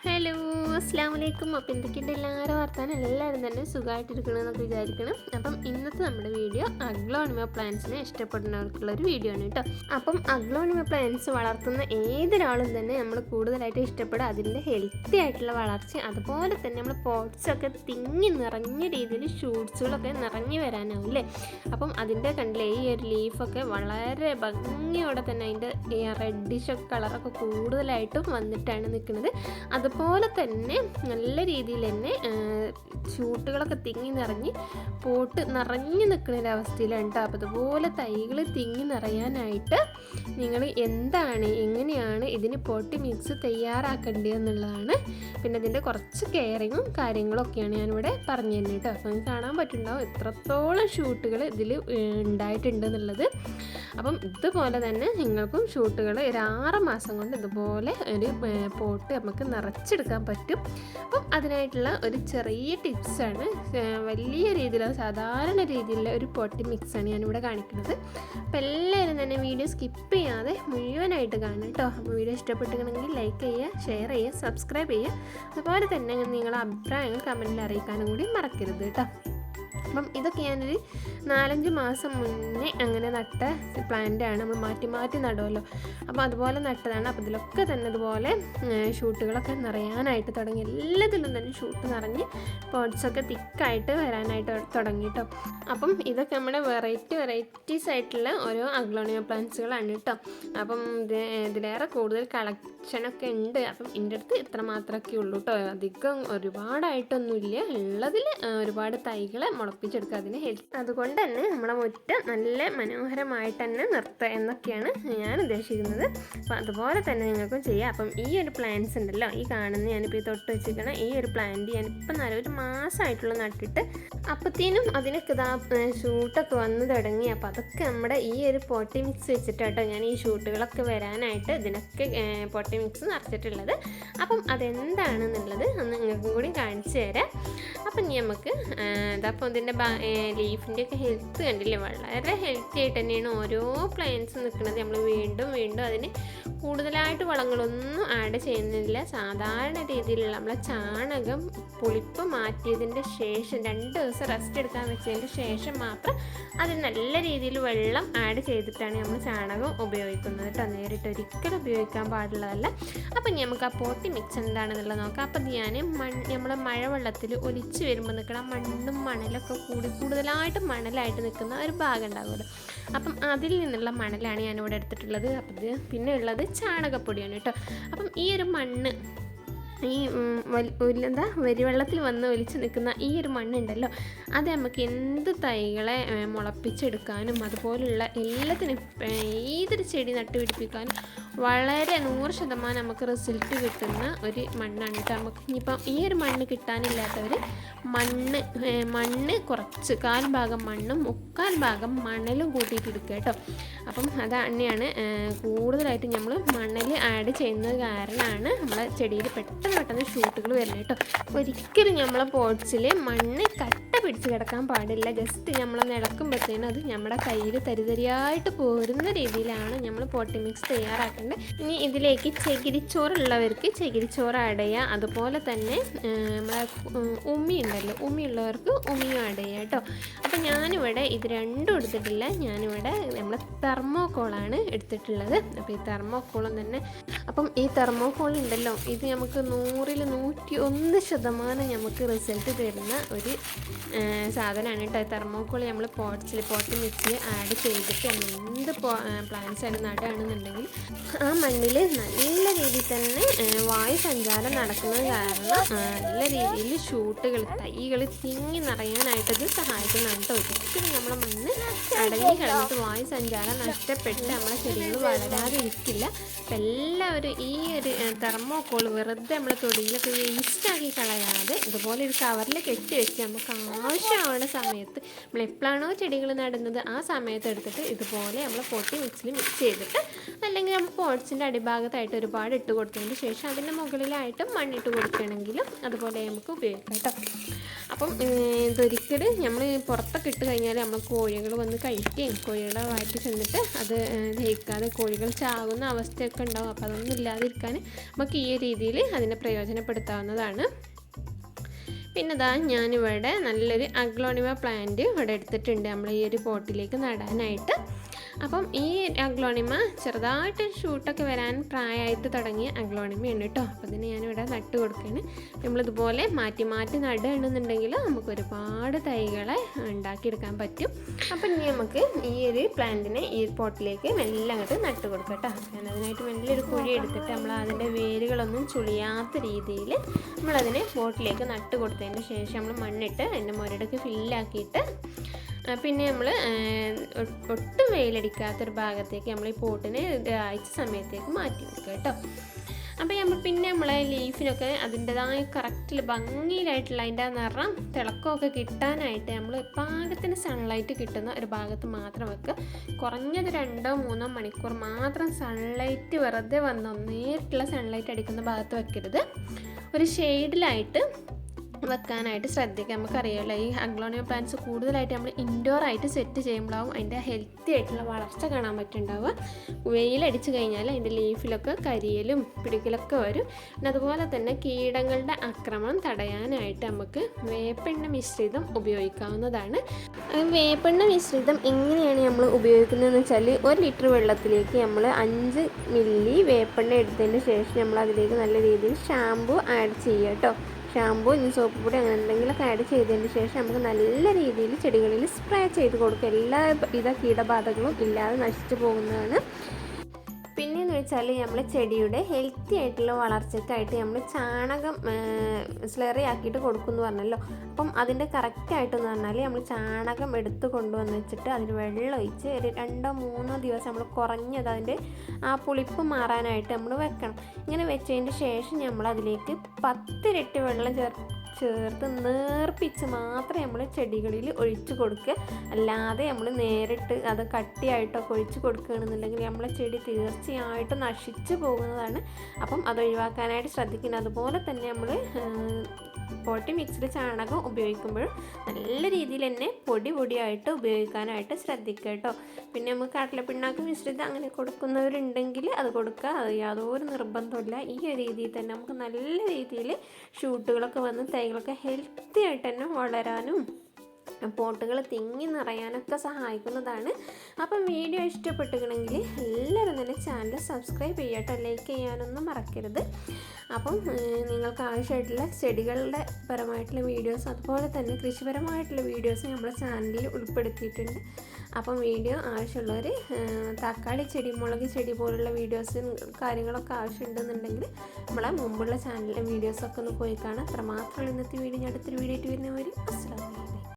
Hello, അസ്സാം വലൈക്കും. അപ്പോൾ എന്തൊക്കെയുണ്ട് എല്ലാവരും വർത്താനം? എല്ലാവരും തന്നെ സുഖമായിട്ടിരിക്കണമെന്നൊക്കെ വിചാരിക്കണം. അപ്പം ഇന്നത്തെ നമ്മുടെ വീഡിയോ അഗ്ലോണിമ പ്ലാന്റ്സിനെ ഇഷ്ടപ്പെടുന്നവർക്കുള്ളൊരു വീഡിയോ ആണ് കേട്ടോ. അപ്പം അഗ്ലോണിമ പ്ലാന്റ്സ് വളർത്തുന്ന ഏതൊരാളും തന്നെ നമ്മൾ കൂടുതലായിട്ട് ഇഷ്ടപ്പെടുക അതിൻ്റെ ഹെൽത്തി ആയിട്ടുള്ള വളർച്ച, അതുപോലെ തന്നെ നമ്മൾ പോട്ട്സൊക്കെ തിങ്ങി നിറഞ്ഞ രീതിയിൽ ഷൂട്ട്സുകളൊക്കെ നിറഞ്ഞു വരാനാവില്ലേ. അപ്പം അതിൻ്റെ കണ്ടില്ലേ ഈ ഒരു ലീഫൊക്കെ വളരെ ഭംഗിയോടെ തന്നെ അതിൻ്റെ റെഡിഷ് കളറൊക്കെ കൂടുതലായിട്ടും വന്നിട്ടാണ് നിൽക്കുന്നത്. അതുപോലെ തന്നെ നല്ല രീതിയിൽ തന്നെ ഷൂട്ടുകളൊക്കെ തിങ്ങി നിറഞ്ഞ് പോട്ട് നിറഞ്ഞു നിൽക്കുന്ന ഒരവസ്ഥയിലാണ് കേട്ടോ. അപ്പോൾ അതുപോലെ തൈകൾ തിങ്ങി നിറയാനായിട്ട് നിങ്ങൾ എങ്ങനെയാണ് ഇതിന് പോട്ടി മിക്സ് തയ്യാറാക്കേണ്ടതെന്നുള്ളതാണ്. പിന്നെ ഇതിൻ്റെ കുറച്ച് കെയറിങ്ങും കാര്യങ്ങളൊക്കെയാണ് ഞാനിവിടെ പറഞ്ഞു തരുന്നത് കേട്ടോ. അപ്പോൾ നിങ്ങൾക്ക് കാണാൻ പറ്റുന്നുണ്ടാവും എത്രത്തോളം ഷൂട്ടുകൾ ഇതിൽ ഉണ്ടായിട്ടുണ്ട് എന്നുള്ളത്. അപ്പം ഇതുപോലെ തന്നെ നിങ്ങൾക്കും ഷൂട്ടുകൾ ഒരു 6 മാസം കൊണ്ട് ഇതുപോലെ ഒരു പോട്ട് നമുക്ക് നിറച്ചെടുക്കാൻ പറ്റും. അപ്പം അതിനായിട്ടുള്ള ഒരു ചെറിയ ടിപ്സാണ്, വലിയ രീതിയിലുള്ള സാധാരണ രീതിയിലുള്ള ഒരു പോട്ടി മിക്സാണ് ഞാനിവിടെ കാണിക്കുന്നത്. അപ്പോൾ എല്ലാവരും തന്നെ വീഡിയോ സ്കിപ്പ് ചെയ്യാതെ മുഴുവനായിട്ട് കാണും കേട്ടോ. അപ്പോൾ വീഡിയോ ഇഷ്ടപ്പെട്ടിട്ടുണ്ടെങ്കിൽ ലൈക്ക് ചെയ്യുക, ഷെയർ ചെയ്യുക, സബ്സ്ക്രൈബ് ചെയ്യുക. അതുപോലെ തന്നെ നിങ്ങളുടെ അഭിപ്രായങ്ങൾ കമൻറ്റിൽ അറിയിക്കാനും കൂടി മറക്കരുത് കേട്ടോ. അപ്പം ഇതൊക്കെ ഞാനൊരു 4-5 മാസം മുന്നേ അങ്ങനെ നട്ട പ്ലാന്റാണ്. നമ്മൾ മാറ്റി മാറ്റി നടുമല്ലോ, അപ്പോൾ അതുപോലെ നട്ടതാണ്. അപ്പോൾ ഇതിലൊക്കെ തന്നെ ഇതുപോലെ ഷൂട്ടുകളൊക്കെ നിറയാനായിട്ട് തുടങ്ങി. എല്ലാത്തിലും തന്നെ ഷൂട്ട് നിറഞ്ഞ് പോട്ട്സൊക്കെ തിക്കായിട്ട് വരാനായിട്ട് തുടങ്ങി കേട്ടോ. അപ്പം ഇതൊക്കെ നമ്മുടെ വെറൈറ്റീസ് ആയിട്ടുള്ള ഓരോ അഗ്ലോണിമ പ്ലാന്റ്സുകളാണ് കേട്ടോ. അപ്പം ഇതിലേറെ കൂടുതൽ കളക്ഷനൊക്കെ ഉണ്ട്. അപ്പം എൻ്റെ അടുത്ത് ഇത്ര മാത്രമൊക്കെ ഉള്ളൂ കേട്ടോ. അധികം ഒരുപാടായിട്ടൊന്നുമില്ല. ഉള്ളതിൽ ഒരുപാട് തൈകളെ മുളപ്പിച്ചെടുക്കുക അതിന് അതുകൊണ്ട് തന്നെ നമ്മുടെ മുറ്റം നല്ല മനോഹരമായിട്ട് തന്നെ നിർത്തുക എന്നൊക്കെയാണ് ഞാൻ ഉദ്ദേശിക്കുന്നത്. അപ്പോൾ അതുപോലെ തന്നെ നിങ്ങൾക്കും ചെയ്യാം. അപ്പം ഈ ഒരു പ്ലാന്റ്സ് ഉണ്ടല്ലോ, ഈ കാണുന്ന ഞാനിപ്പോൾ തൊട്ട് വെച്ചിരിക്കണം ഈ ഒരു പ്ലാന്റ് ഞാനിപ്പോൾ ഒരു മാസമായിട്ടുള്ള നട്ടിട്ട് അപ്പത്തേനും അതിനൊക്കെ ഷൂട്ടൊക്കെ വന്ന് തുടങ്ങി. അപ്പോൾ അതൊക്കെ നമ്മുടെ ഈ ഒരു പോട്ടി മിക്സ് വെച്ചിട്ടാട്ടോ ഞാൻ ഈ ഷൂട്ടുകളൊക്കെ വരാനായിട്ട് ഇതിനൊക്കെ പോട്ടി മിക്സ് നിറച്ചിട്ടുള്ളത്. അപ്പം അതെന്താണെന്നുള്ളത് ഒന്ന് നിങ്ങൾക്കും കൂടി കാണിച്ചു തരാം. അപ്പം ഇനി നമുക്ക് ഇതപ്പോൾ ഇതിൻ്റെ ലീഫിൻ്റെ ഒക്കെ ഹെൽത്ത് കണ്ടില്ലേ, വളരെ ഹെൽത്തി ആയിട്ട് തന്നെയാണ് ഓരോ പ്ലാന്റ്സും നിൽക്കുന്നത്. നമ്മൾ വീണ്ടും അതിന് കൂടുതലായിട്ട് വളങ്ങളൊന്നും ആഡ് ചെയ്യുന്നില്ല. സാധാരണ രീതിയിലുള്ള നമ്മളെ ചാണകം പുളിപ്പ് മാറ്റിയതിൻ്റെ ശേഷം 2 ദിവസം റെസ്റ്റ് എടുക്കാൻ വെച്ചതിൻ്റെ ശേഷം മാത്രം അത് നല്ല രീതിയിൽ വെള്ളം ആഡ് ചെയ്തിട്ടാണ് നമ്മൾ ചാണകം ഉപയോഗിക്കുന്നത് കേട്ടോ. നേരിട്ട് ഒരിക്കലും ഉപയോഗിക്കാൻ പാടുള്ളതല്ല. അപ്പം നമുക്ക് ആ പോട്ടി മിക്സ് എന്താണെന്നുള്ളത് നോക്കാം. അപ്പം ഞാൻ നമ്മൾ മഴവെള്ളത്തിൽ ഒലിച്ച് വരുമ്പോൾ നിൽക്കണം മണ്ണും മണലൊക്കെ കൂടുതലായിട്ട് മണലായിട്ട് നിൽക്കുന്ന ഒരു ഭാഗം ഉണ്ടാകുമല്ലോ. അപ്പം അതിൽ നിന്നുള്ള മണലാണ് ഞാനിവിടെ എടുത്തിട്ടുള്ളത്. അപ്പം ഇത് പിന്നെ ഉള്ളത് ചാണകപ്പൊടിയാണ് കേട്ടോ. അപ്പം ഈ ഒരു മണ്ണ് ഈ വെള്ളത്തിൽ വന്ന് ഒലിച്ച് നിൽക്കുന്ന ഈ ഒരു മണ്ണുണ്ടല്ലോ, അത് നമുക്ക് എന്ത് തൈകളെ മുളപ്പിച്ചെടുക്കാനും അതുപോലുള്ള എല്ലാത്തിനും ഏതൊരു ചെടി നട്ടുപിടിപ്പിക്കാനും വളരെ 100% നമുക്ക് റിസൾട്ട് കിട്ടുന്ന ഒരു മണ്ണാണ് കേട്ടോ. നമുക്ക് ഇനിയിപ്പം ഈ ഒരു മണ്ണ് കിട്ടാനില്ലാത്തവർ മണ്ണ് കുറച്ച് 1/4 ഭാഗം മണ്ണും 3/4 ഭാഗം മണലും കൂട്ടിയിട്ട് എടുക്കുക കേട്ടോ. അപ്പം തന്നെയാണ് കൂടുതലായിട്ട് നമ്മൾ മണൽ ആഡ് ചെയ്യുന്നത് കാരണമാണ് നമ്മളെ ചെടിയിൽ പെട്ടെന്ന് ഷൂട്ടുകൾ വരുന്നത് കേട്ടോ. ഒരിക്കലും നമ്മളെ പോട്ട്സിൽ മണ്ണ് കട്ട പിടിച്ച് കിടക്കാൻ പാടില്ല. ജസ്റ്റ് നമ്മൾ നിളക്കുമ്പോഴത്തേനും അത് നമ്മുടെ കയ്യിൽ തരിതരിയായിട്ട് പോരുന്ന രീതിയിലാണ് നമ്മൾ പോട്ടി മിക്സ് തയ്യാറാക്കേണ്ടത്. ഇനി ഇതിലേക്ക് ചകിരിച്ചോറുള്ളവർക്ക് ചകിരിച്ചോറ് ആഡ് ചെയ്യുക. അതുപോലെ തന്നെ നമ്മളെ ഉമ്മി ഉണ്ടല്ലോ, ഉമ്മിയുള്ളവർക്ക് ഉമ്മിയും ആഡ് ചെയ്യുക കേട്ടോ. അപ്പം ഞാനിവിടെ ഇത് രണ്ടും എടുത്തിട്ടില്ല. ഞാനിവിടെ നമ്മളെ തെർമോക്കോളാണ് എടുത്തിട്ടുള്ളത്. അപ്പോൾ ഈ തെർമോക്കോളും തന്നെ അപ്പം ഈ തെർമോക്കോൾ ഉണ്ടല്ലോ, ഇത് നമുക്ക് 100-ൽ 101% നമുക്ക് റിസൾട്ട് തരുന്ന ഒരു സാധനമാണ് കേട്ടോ. തെർമോക്കോൾ നമ്മൾ പോട്ടി മിക്സിൽ ആഡ് ചെയ്തിട്ട് എന്ത് പ്ലാന്റ്സ് ആണ് നടുകയാണെന്നുണ്ടെങ്കിൽ ആ മണ്ണിൽ നല്ല രീതിയിൽ തന്നെ വായു സഞ്ചാരം നടക്കുന്നത് കാരണം നല്ല രീതിയിൽ ഷൂട്ടുകൾ തൈകൾ തിങ്ങി നിറയാനായിട്ടത് സഹായിക്കുന്നതാണ് കേട്ടോ. ഒരിക്കലും നമ്മളെ മണ്ണ് അടങ്ങി കിടന്നിട്ട് വായു സഞ്ചാരം നഷ്ടപ്പെട്ട് നമ്മളെ ചെടികൾ വളരാതെ ഇരിക്കില്ല. അപ്പം എല്ലാവരും ഈ ഒരു തെർമോക്കോൾ വെറുതെ നമ്മളെ തൊടിയിലൊക്കെ വേസ്റ്റാക്കി കളയാതെ ഇതുപോലെ ഒരു കവറിൽ കെട്ടി വെച്ച് നമുക്ക് ആവശ്യമായ സമയത്ത് നമ്മൾ എപ്പോഴാണോ ചെടികൾ നടുന്നത് ആ സമയത്ത് എടുത്തിട്ട് ഇതുപോലെ നമ്മൾ പോട്ടി മിക്സിൽ മിക്സ് ചെയ്തിട്ട്, അല്ലെങ്കിൽ നമ്മൾ പോട്ട്സിൻ്റെ അടിഭാഗത്തായിട്ട് ഒരുപാട് ഇട്ട് കൊടുത്തതിന് ശേഷം അതിൻ്റെ മുകളിലായിട്ട് മണ്ണിട്ട് കൊടുക്കുകയാണെങ്കിലും അതുപോലെ നമുക്ക് ഉപയോഗിക്കാം കേട്ടോ. അപ്പം ഇതൊരിക്കലും നമ്മൾ പുറത്തൊക്കെ ഇട്ട് കഴിഞ്ഞാൽ നമ്മൾ കോഴികൾ വന്ന് കഴിക്കുകയും കോഴികളെ വാറ്റി ചെന്നിട്ട് അത് ദഹിക്കാതെ കോഴികൾ ചാകുന്ന അവസ്ഥയൊക്കെ ഉണ്ടാവും. അപ്പോൾ അതൊന്നും ഇല്ലാതിരിക്കാൻ നമുക്ക് ഈ രീതിയിൽ അതിനെ പ്രയോജനപ്പെടുത്താവുന്നതാണ്. പിന്നെ ഇതാ ഞാനിവിടെ നല്ലൊരു അഗ്ലോണിമ പ്ലാന്റ് ഇവിടെ എടുത്തിട്ടുണ്ട് നമ്മൾ ഈ ഒരു പോട്ടിലേക്ക് നടാനായിട്ട്. അപ്പം ഈ അഗ്ലോണിമ ചെറുതായിട്ട് ഷൂട്ടൊക്കെ വരാൻ പ്രായമായിട്ട് തുടങ്ങിയ അഗ്ലോണിമയാണ് കേട്ടോ. അപ്പോൾ ഇതിന് ഞാനിവിടെ നട്ട് കൊടുക്കുകയാണ്. നമ്മളിതുപോലെ മാറ്റി മാറ്റി നടുകയാണെന്നുണ്ടെങ്കിൽ നമുക്ക് ഒരുപാട് തൈകളെ ഉണ്ടാക്കിയെടുക്കാൻ പറ്റും. അപ്പം ഇനി നമുക്ക് ഈ ഒരു പ്ലാന്റിനെ ഈ പോട്ടിലേക്ക് മെല്ലെ അങ്ങോട്ട് നട്ട് കൊടുക്കാം കേട്ടോ. ഞാൻ അതിനായിട്ട് വലിയൊരു കുഴി എടുത്തിട്ട് നമ്മൾ അതിൻ്റെ വേരുകളൊന്നും ചുളിയാത്ത രീതിയിൽ നമ്മളതിനെ പോട്ടിലേക്ക് നട്ട് കൊടുത്തതിന് ശേഷം നമ്മൾ മണ്ണിട്ട് അതിൻ്റെ മുരടൊക്കെ ഫില്ലാക്കിയിട്ട് പിന്നെ നമ്മൾ ഒട്ടും വെയിലടിക്കാത്തൊരു ഭാഗത്തേക്ക് നമ്മൾ ഈ പോട്ടിനെ ആഴ്ച സമയത്തേക്ക് മാറ്റി വെക്കുക കേട്ടോ. അപ്പോൾ നമ്മളെ ലീഫിനൊക്കെ അതിൻ്റെതായ കറക്റ്റിൽ ഭംഗിയിലായിട്ടുള്ള അതിൻ്റെ നിറം തിളക്കമൊക്കെ കിട്ടാനായിട്ട് നമ്മൾ പാകത്തിന് സൺലൈറ്റ് കിട്ടുന്ന ഒരു ഭാഗത്ത് മാത്രം വെക്കുക. കുറഞ്ഞത് 2-3 മണിക്കൂർ മാത്രം സൺലൈറ്റ് വെറുതെ വന്ന് നേരിട്ടുള്ള സൺലൈറ്റ് അടിക്കുന്ന ഭാഗത്ത് വെക്കരുത്. ഒരു ഷെയ്ഡിലായിട്ട് വെക്കാനായിട്ട് ശ്രദ്ധിക്കുക. നമുക്കറിയാമല്ലോ ഈ അഗ്ലോണിമ പ്ലാന്റ്സ് കൂടുതലായിട്ട് നമ്മൾ ഇൻഡോർ ആയിട്ട് സെറ്റ് ചെയ്യുമ്പോഴാവും അതിൻ്റെ ഹെൽത്തി ആയിട്ടുള്ള വളർച്ച കാണാൻ പറ്റുന്നുണ്ടാവുക. വെയിലടിച്ച് കഴിഞ്ഞാൽ അതിൻ്റെ ലീഫിലൊക്കെ കരിയലും പിടിക്കലൊക്കെ വരും. പിന്നെ അതുപോലെ തന്നെ കീടങ്ങളുടെ ആക്രമണം തടയാനായിട്ട് നമുക്ക് വേപ്പെണ്ണ മിശ്രിതം ഉപയോഗിക്കാവുന്നതാണ്. വേപ്പെണ്ണ മിശ്രിതം എങ്ങനെയാണ് നമ്മൾ ഉപയോഗിക്കുന്നതെന്ന് വെച്ചാൽ 1 ലിറ്റർ വെള്ളത്തിലേക്ക് നമ്മൾ 5 മില്ലി വേപ്പെണ്ണ എടുത്തതിന് ശേഷം നമ്മൾ അതിലേക്ക് നല്ല രീതിയിൽ ഷാമ്പു ആഡ് ചെയ്യുക കേട്ടോ. ഷാമ്പു ഇനി സോപ്പ് പൊടി അങ്ങനെ എന്തെങ്കിലുമൊക്കെ ആഡ് ചെയ്തതിന് ശേഷം നമുക്ക് നല്ല രീതിയിൽ ചെടികളിൽ സ്പ്രേ ചെയ്ത് കൊടുക്കുക. എല്ലാ കീടബാധകളും ഇല്ലാതെ നശിച്ചു പോകുന്നതാണ്. പിന്നെയെന്ന് വെച്ചാൽ നമ്മൾ ചെടിയുടെ ഹെൽത്തി ആയിട്ടുള്ള വളർച്ചയ്ക്കായിട്ട് നമ്മൾ ചാണകം സ്ലറി ആക്കിയിട്ട് കൊടുക്കുമെന്ന് പറഞ്ഞല്ലോ. അപ്പം അതിൻ്റെ കറക്റ്റായിട്ടെന്ന് പറഞ്ഞാൽ നമ്മൾ ചാണകം എടുത്ത് കൊണ്ടുവന്ന് വെച്ചിട്ട് അതിന് വെള്ളം ഒഴിച്ച് ഒരു 2-3 ദിവസം നമ്മൾ കുറഞ്ഞത് അതിൻ്റെ ആ പുളിപ്പ് മാറാനായിട്ട് നമ്മൾ വെക്കണം. ഇങ്ങനെ വെച്ചതിന് ശേഷം നമ്മൾ അതിലേക്ക് 10 ഇരട്ടി വെള്ളം ചേർത്ത് നേർപ്പിച്ച് മാത്രമേ നമ്മൾ ചെടികളിൽ ഒഴിച്ചു കൊടുക്കുക. അല്ലാതെ നമ്മൾ നേരിട്ട് അത് കട്ടിയായിട്ടൊക്കെ ഒഴിച്ച് കൊടുക്കുകയാണെന്നുണ്ടെങ്കിൽ നമ്മളെ ചെടി തീർച്ചയായിട്ടും നശിച്ചു പോകുന്നതാണ്. അപ്പം അത് ഒഴിവാക്കാനായിട്ട് ശ്രദ്ധിക്കുന്നത്. അതുപോലെ തന്നെ നമ്മൾ പോട്ടി മിക്സ്ഡ് ചാണകം ഉപയോഗിക്കുമ്പോഴും നല്ല രീതിയിൽ തന്നെ പൊടിയായിട്ട് ഉപയോഗിക്കാനായിട്ട് ശ്രദ്ധിക്കുക കേട്ടോ. പിന്നെ നമുക്ക് കടലപ്പിണ്ണാക്ക് മിശ്രിതം അങ്ങനെ കൊടുക്കുന്നവരുണ്ടെങ്കിൽ അത് കൊടുക്കുക. അത് യാതൊരു നിർബന്ധമില്ല. ഈ ഒരു രീതിയിൽ തന്നെ നമുക്ക് നല്ല രീതിയിൽ ഷൂട്ടുകളൊക്കെ വന്ന് തൈകളൊക്കെ ഹെൽത്തി ആയിട്ട് തന്നെ വളരാനും പോട്ടുകൾ തിങ്ങി നിറയാനൊക്കെ സഹായിക്കുന്നതാണ്. അപ്പം വീഡിയോ ഇഷ്ടപ്പെട്ടുകണമെങ്കിൽ എല്ലാവരും തന്നെ ചാനൽ സബ്സ്ക്രൈബ് ചെയ്യട്ടോ, ലൈക്ക് ചെയ്യാനൊന്നും മറക്കരുത്. അപ്പം നിങ്ങൾക്ക് ആവശ്യമായിട്ടുള്ള ചെടികളുടെ പരമായിട്ടുള്ള വീഡിയോസ് അതുപോലെ തന്നെ കൃഷിപരമായിട്ടുള്ള വീഡിയോസ് നമ്മുടെ ചാനലിൽ ഉൾപ്പെടുത്തിയിട്ടുണ്ട്. അപ്പം വീഡിയോ ആവശ്യമുള്ളവർ തക്കാളി ചെടി, മുളക് ചെടി പോലുള്ള വീഡിയോസും കാര്യങ്ങളൊക്കെ ആവശ്യമുണ്ടെന്നുണ്ടെങ്കിൽ നമ്മളെ മുമ്പുള്ള ചാനലിലെ വീഡിയോസൊക്കെ ഒന്ന് പോയി കാണാം. അത്രമാത്രമുള്ള ഇന്നത്തെ വീഡിയോ. ഞാൻ അടുത്തൊരു വീഡിയോ ആയിട്ട് വരുന്നവർ അസ്സലാമു അലൈക്കും.